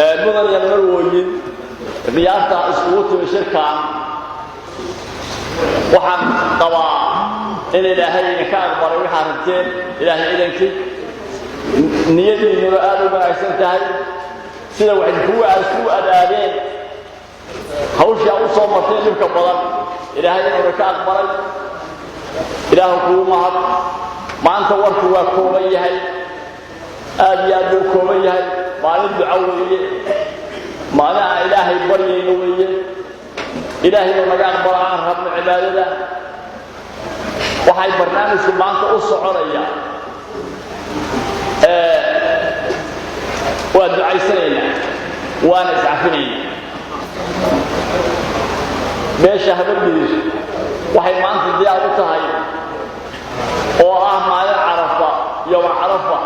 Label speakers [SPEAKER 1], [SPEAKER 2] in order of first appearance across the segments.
[SPEAKER 1] مدن يمروين رياضة اسقوط وشركة وحن طبعا إن إلهي كان بريء حرتين إلهي إذنك نيجي نرآله بعشان تاعي سيدا وحد هو أسوء الآلين هوش أوصل مرتين لك بدل إلهي نركان بريء إله كومات ما أنت وركوا كومي هاي أبيادو كومي هاي ما ندعوه ما أنا إلهي بريء نويه إلهي نركان بريء رب العبادة وحي برنامج سبحانه الصعورية والدعاء سنينا وانا اسعفنينا بيشا هبرديش وحي ما انت الديار تهي ما عرفة يوم عرفة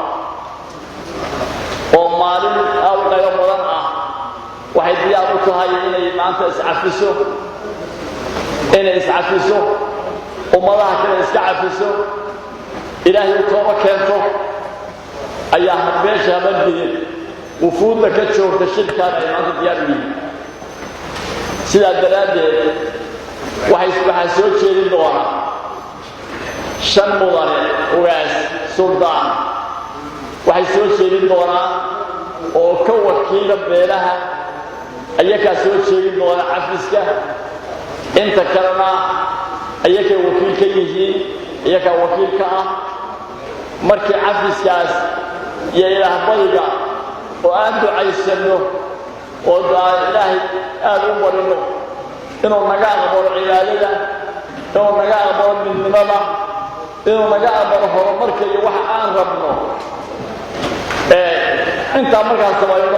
[SPEAKER 1] ومالين أولا يوم ظنها وحي الديار تهي إني ما انت اسعفسه إني اسعفسه ومالها كلا اسعفسه إلهي وطوبة كنتو أيها بيشا هبرديش وفود لك تشوف الشركة إيمان الديار سيدا الدرادة وحي سوى شيء الدورة شن مضارع وغاس سلطان وحي سوى شيء الدورة وكوة كيلة بيلها أيك سوى شيء الدورة عفسك انت كرنا أيك وكيل كيجي أيك وكيل كأ مركي عفسك يا إله بلغة وأنتو عيسنو ودعاء إلهي آدم ورنو إنو نقاء أبور عيالنا إنو نقاء أبور من نمضة إنو نقاء أبور هرمركي وحقان ربنو انت أمركا سباينو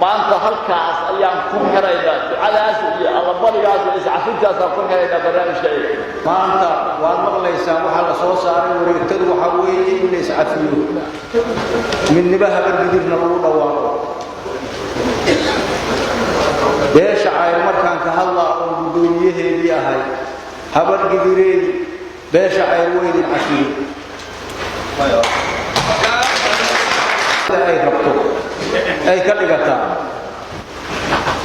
[SPEAKER 1] ما أنت هالكاس أيام كون هريدا على أسئلة الله بلغ أسئلة إسعافينتا سأكون هريدا برنامج كأي
[SPEAKER 2] ما أنت وأرمغ ليسا وحال صوصا وريتد وحويني من إسعافينه من نباها بالقدرنا الأولى وارو ليش عاير مركان كهلا ودنيه لي هاي هبر قدرين ليش عاير وين العشير أي ربطه أي كلقتا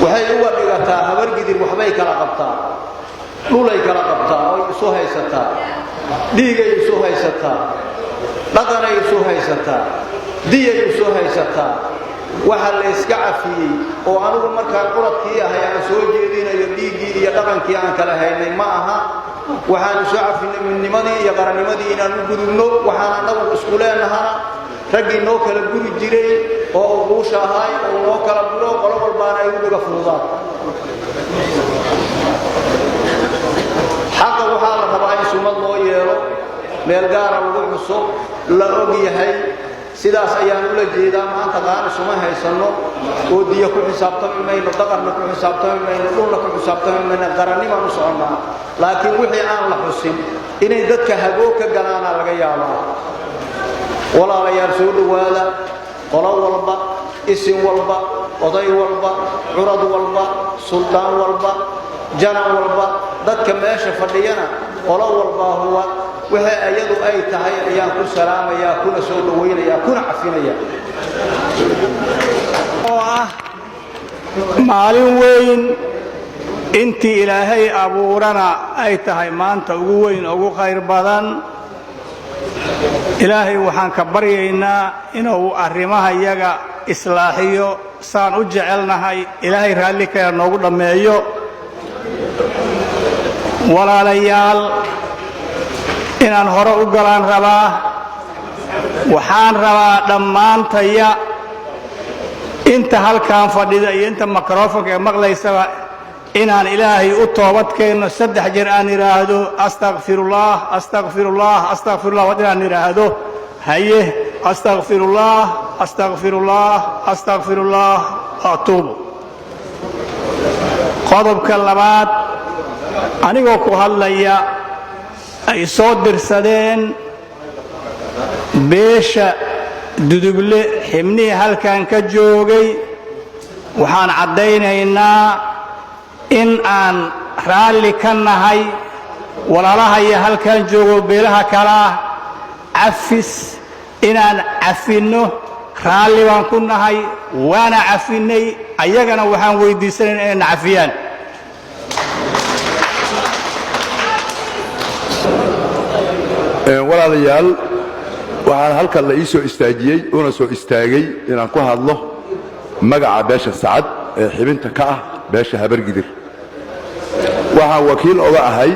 [SPEAKER 2] وحي هو لقتا هبر قدر وحبي كلقتا لولاي كلقتا يسوها يستا ديغا يسوها يستا لقنا يسوها يستا دي يسوها يستا waxa la iska cafiyay oo anigu marka quradkii ahay aan soo jeedinayo dhiigii iyo dhaqankii aan kala haynay ma aha waxaan soo cafinay midnimadii iyo qaranimadii inaan u gudubno waxaan anagu isku leenahay ragii noo kala guri jiray oo uushahay oo noo kala biro qolo walbaana ay u dhiga fududaan xaq waxa la rabaa in sumad loo yeelo meel gaar ah lagu xuso la og yahay sidaas ayaan ula jeedaa maanta qaar suma haysano oo diya ku xisaabtami mayno dhaqanna ku xisaabtami mayno dhulna ku xisaabtami mayno qaranimo u soconaa laakiin wixii aan la xusin inay dadka hagoog ka galaana laga yaabaa walaalayaal soo dhawaada qolo walba isim walba oday walba curad walba sultaan walba jana walba dadka meesha fadhiyana qolo walba huwa waxa ayadu ay tahay ayaan ku salaamaya kuna soo dhaweynaya kuna cafinaya
[SPEAKER 3] maalin weyn intii ilaahay abuurana ay tahay maanta ugu weyn ugu khayr badan ilaahay waxaan ka baryaynaa inuu arrimaha iyaga islaaxiyo saan u jecelnahay ilaahay raalli ka noogu dhameeyo walaalayaal inaan hore u galaan rabaa waxaan rabaa dhammaantaya inta halkaan fadhida iyo inta mikrofoonka ee maqlaysaba inaan ilaahay u toobad keeno 3 jeer aan iraahdo astaghfirullah astaghfirullah astaghfirullah wadaan iraahdo haye astaghfirullah astaghfirullah astaghfirullah atuubu qodobka labaad anigoo ku hadlaya ay soo dirsadeen beesha duduble xibnii halkan ka joogay waxaan cadaynaynaa in aan raalli ka nahay walaalaha iyo halkan joogo beelaha kala cafis inaan cafino raalli baan ku nahay waana cafinay ayagana waxaan weydiisanaynaa inay nacafiyaan
[SPEAKER 4] walaalayaal waxaan halkan la ii soo istaajiyey una soo istaagay inaan ku hadlo magaca beesha sacad ee xibinta ka ah beesha habargidir waxaan wakiil oga ahay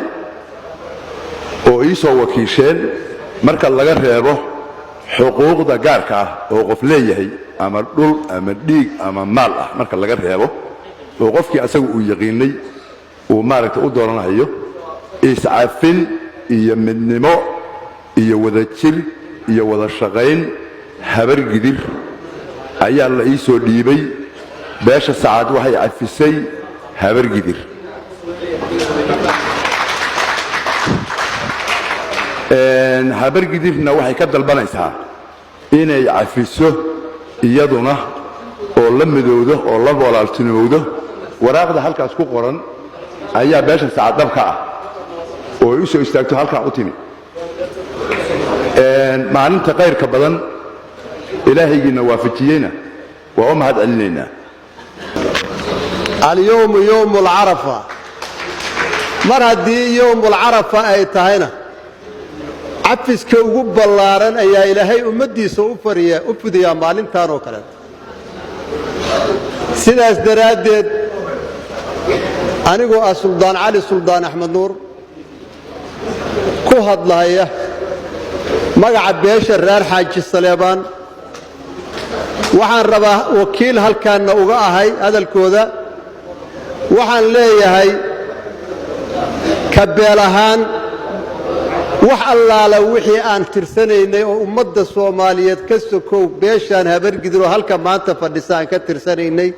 [SPEAKER 4] oo ii soo wakiisheen marka laga reebo xuquuqda gaarka ah oo qof leeyahay ama dhul ama dhiig ama maal ah marka laga reebo oo qofkii asagu uu yaqiinay uu maaragtay u dooranayo iscafin iyo midnimo iyo wada jir iyo wada shaqayn habargidir ayaa la ii soo dhiibay beesha sacad waxay cafisay habargidir habargidirna waxay ka dalbanaysaa inay cafiso iyaduna oo la midowdo oo la walaaltinimowdo waraaqda halkaas ku qoran ayaa beesha sacad dabka ah oo u soo istaagto halkan u timi maalinta khayrka badan ilaahaygiina waafajiyeyna waa u mahad celinaynaa
[SPEAKER 5] alyawmu yawmu alcarafa mar haddii yawmu alcarafa ay tahayna cafiska ugu ballaaran ayaa ilaahay ummaddiisa u fidiyaa maalintan oo kale sidaas daraaddeed anigoo ah suldaan cali suldaan axmed nuur ku hadlaya magaca beesha reer xaaji saleebaan waxaan rabaa wakiil halkaanna uga ahay hadalkooda waxaan leeyahay ka beel ahaan wax allaala wixii aan tirsanaynay oo ummadda soomaaliyeed ka sokow beeshaan habargidiroo halka maanta fadhisa aan ka tirsanaynay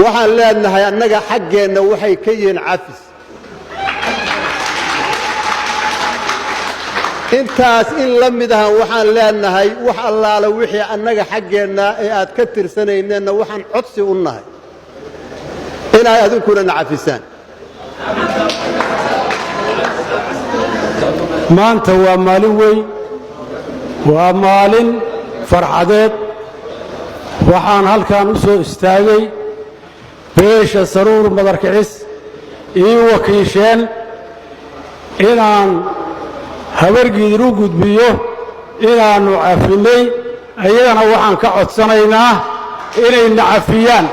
[SPEAKER 5] waxaan leenahay annaga xaggeenna waxay ka yihiin cafis intaas in la mid ahan waxaan leenahay wax allaala wixii annaga xaggeenna ee aad ka tirsanayneenna waxaan codsi u nahay inay adinkuna na cafisaan
[SPEAKER 6] maanta waa maalin weyn waa maalin farxadeed waxaan halkan u soo istaagay beesha saruur madarkicis ii wakiisheen inaan habargidir u gudbiyo inaannu cafinay ayagana waxaan ka codsanaynaa inay na cafiyaan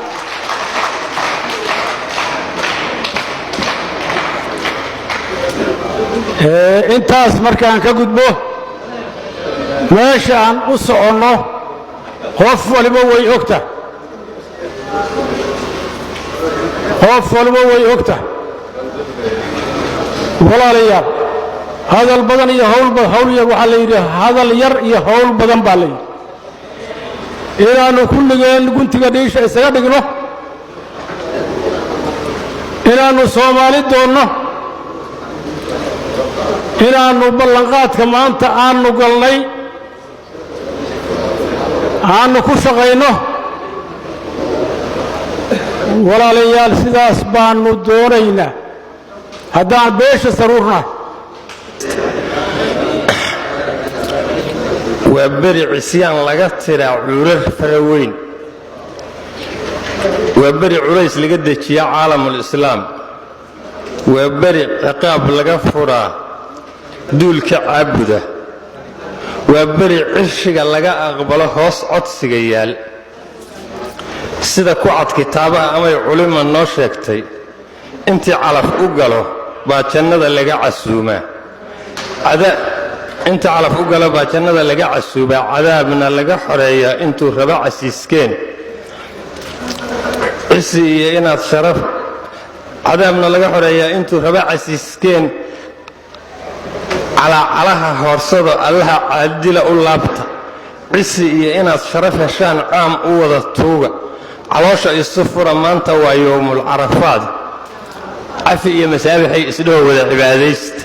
[SPEAKER 6] intaas markaan ka gudbo meesha aan u soconno qof waliba way ogta walaalayaal hadal badan iyo hawl yar waxaa la yidhi hadal yar iyo hawl badan baa la yidhi inaannu kulligeen guntiga dhiisha isaga dhigno inaannu soomaali doonno inaannu ballanqaadka maanta aannu galnay aannu ku shaqayno walaalayaal sidaas baannu doonaynaa haddaan beesha saruurnahay
[SPEAKER 7] waa beri cisyaan laga tiraa curar fara weyn waa beri culays laga dejiyaa caalamulislaam waa beri ciqaab laga furaa duulka caabuda waa beri cishiga laga aqbalo hoos codsiga yaal sida ku cad kitaabaha amay culima noo sheegtay intii calaf u galo baa jannada laga casuumaa inta calaf u galo baa jannada laga casuubaa cadaabna laga xoreeyaa intuu raba casiiskeen cisi iyo inaad sharaf cadaabna laga xoreeyaa intuu raba casiiskeen calaacalaha hoorsado allaha caadila u laabta cisi iyo inaad sharaf heshaan caam u wada tuuga caloosha isu fura maanta waa yowmulcarafaad cafi iyo masaabixay isdhaho wada cibaadaysta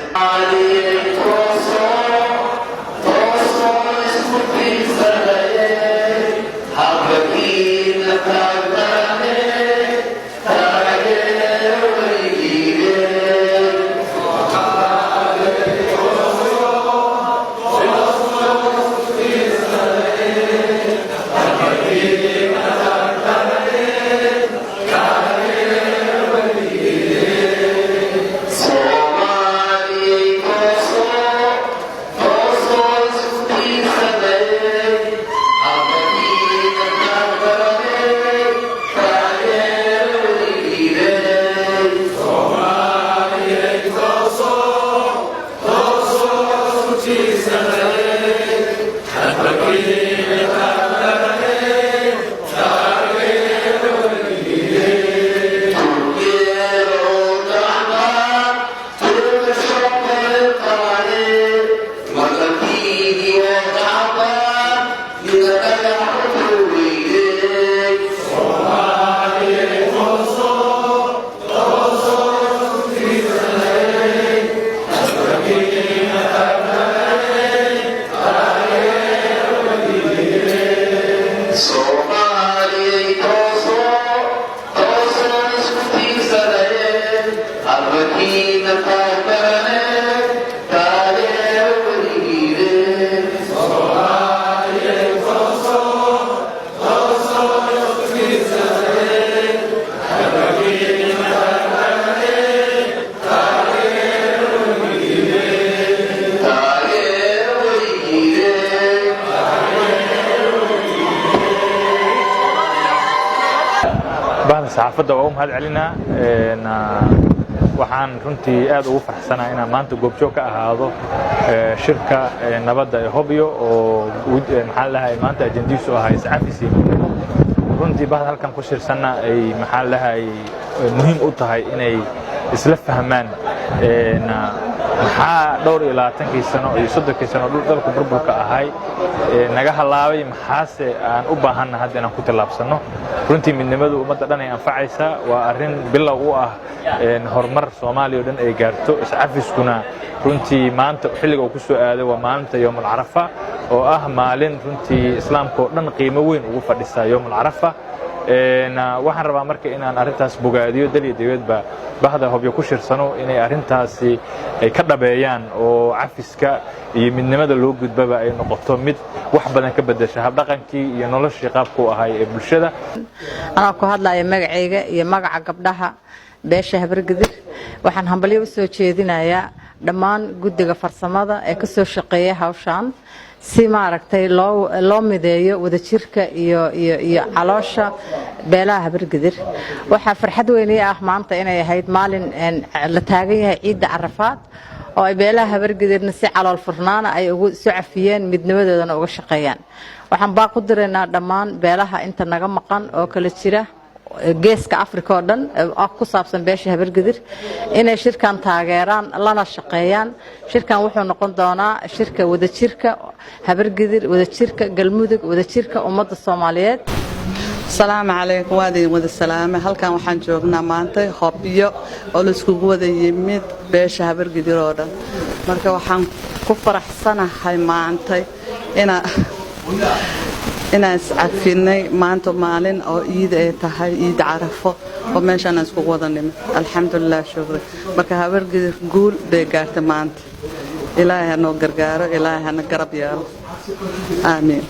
[SPEAKER 8] bahda saxaafadda waa u mahad celinaa waxaan runtii aad ugu faraxsanahay inaan maanta goobjoog ka ahaado shirka nabadda ee Hobyo oo maxaa lahaay maanta ajendiisu ahaa iscafisi runtii bahda halkan ku shirsanna ay maxaa lahaay muhiim u tahay inay isla fahmaan maxaa dhowr iyo 20 sano iyo 30 sano dalku burburka ahay naga halaabay maxaase aan u baahannahay hadda inaan ku tallaabsano runtii midnimadu ummadda dhan ay anfacaysaa waa arrin bilow u ah horumar Soomaaliya oo dhan ay gaarto iscafiskuna runtii maanta xilliga uu ku soo aaday waa maalinta Yawmul Arafa oo ah maalin runtii islaamka oo dhan qiimo weyn ugu fadhisa Yawmul Arafa waxaan rabaa marka inaan arintaas bogaadiyo dal iyo dibadba bahda Hobyo ku shirsano inay arintaasi ay ka dhabeeyaan oo cafiska iyo midnimada loo gudbaba ay noqoto mid wax badan ka bedesha hab dhaqankii iyo noloshii qaabku ahay ee bulshada
[SPEAKER 9] ana ku hadlayo magacayga iyo magaca gabdhaha beesha Habargadir waxaan hambalyo u soo jeedinayaa dhammaan guddiga farsamada ee ka soo shaqeeya hawshan si maaragtay loo mideeyo wadajirka iyo caloosha beelaha Habargadir waxa farxad weyn ah maanta inay ahayd maalin la taagan yahay ciidda Carafaad oo ay beelaha Habargadirna si calool furnaana ay ugu soo cafiyeen midnimadoodana uga shaqeeyaan waxaan baa ku direynaa dhammaan beelaha inta naga maqan oo kala jira geeska Afrika oo dhan oo ku saabsan beesha Habargadir inay shirkan taageeraan lana shaqeeyaan shirkan wuxuu noqon doonaa shirka wadajirka Habargadir wadajirka Galmudug wadajirka ummadda Soomaaliyeed
[SPEAKER 10] السلام عليكم وادي wada salaame halkan waxaan joognaa maanta Hobyo oo la isku wada yimid beesha Habargadir oo dhan marka waxaan ku faraxsanahay maanta inaan iscafinay maanta maalin oo ciid ay tahay ciid Carafo oo meeshaan isku wada nimid alxamdulillah shukr marka Habargadir guul bay gaartay maanta ilaahay ha noo gargaaro ilaahay ha na garab yeelo aamin